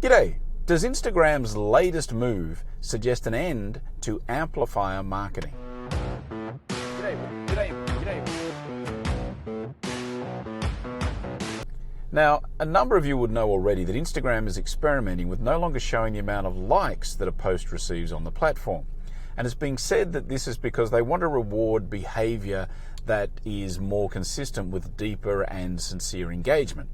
G'day. Does Instagram's latest move suggest an end to amplifier marketing? Now, a number of you would know already that Instagram is experimenting with no longer showing the amount of likes that a post receives on the platform. And it's being said that this is because they want to reward behavior that is more consistent with deeper and sincere engagement.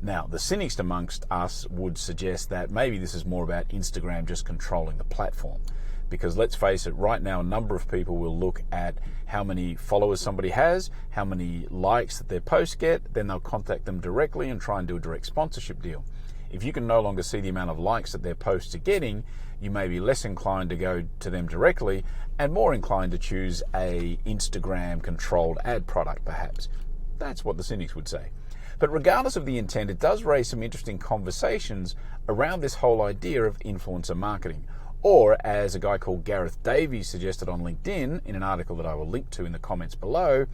Now, the cynics amongst us would suggest that maybe this is more about Instagram just controlling the platform. Because let's face it, right now a number of people will look at how many followers somebody has, how many likes that their posts get, then they'll contact them directly and try and do a direct sponsorship deal. If you can no longer see the amount of likes that their posts are getting, you may be less inclined to go to them directly and more inclined to choose a Instagram controlled ad product perhaps. That's what the cynics would say. But regardless of the intent, it does raise some interesting conversations around this whole idea of influencer marketing. Or, as a guy called Gareth Davies suggested on LinkedIn in an article that I will link to in the comments below,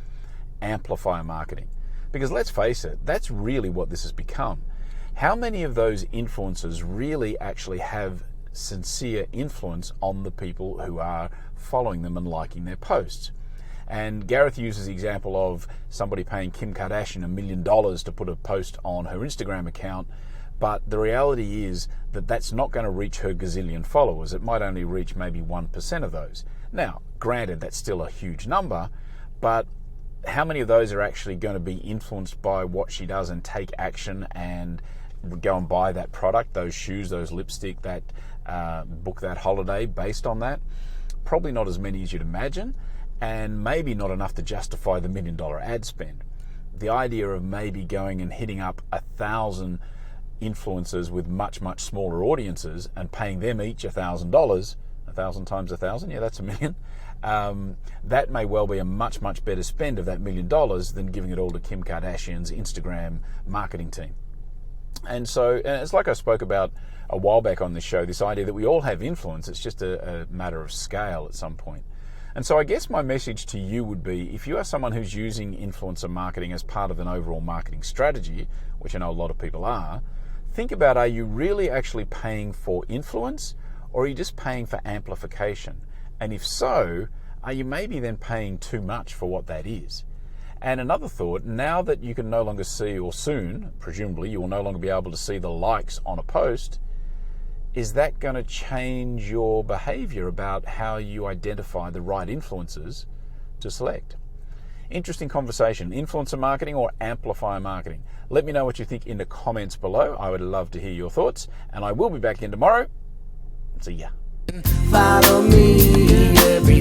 amplifier marketing. Because let's face it, that's really what this has become. How many of those influencers really actually have sincere influence on the people who are following them and liking their posts? And Gareth uses the example of somebody paying Kim Kardashian $1 million to put a post on her Instagram account, but the reality is that that's not going to reach her gazillion followers. It might only reach maybe 1% of those. Now, granted, that's still a huge number, but how many of those are actually going to be influenced by what she does and take action and go and buy that product, those shoes, those lipstick, that book that holiday based on that? Probably not as many as you'd imagine, and maybe not enough to justify the $1 million ad spend. The idea of maybe going and hitting up 1,000 influencers with much, much smaller audiences and paying them each $1,000, 1,000 times 1,000, yeah, that's $1 million. That may well be a much, much better spend of that $1 million than giving it all to Kim Kardashian's Instagram marketing team. And so, and it's like I spoke about a while back on this show, this idea that we all have influence, it's just a matter of scale at some point. And so I guess my message to you would be, if you are someone who's using influencer marketing as part of an overall marketing strategy, which I know a lot of people are, think about, are you really actually paying for influence, or are you just paying for amplification? And if so, are you maybe then paying too much for what that is? And another thought, now that you can no longer see, or soon, presumably, you will no longer be able to see the likes on a post, is that going to change your behavior about how you identify the right influencers to select? Interesting conversation. Influencer marketing or amplifier marketing? Let me know what you think in the comments below. I would love to hear your thoughts, and I will be back in tomorrow. See ya. Follow me every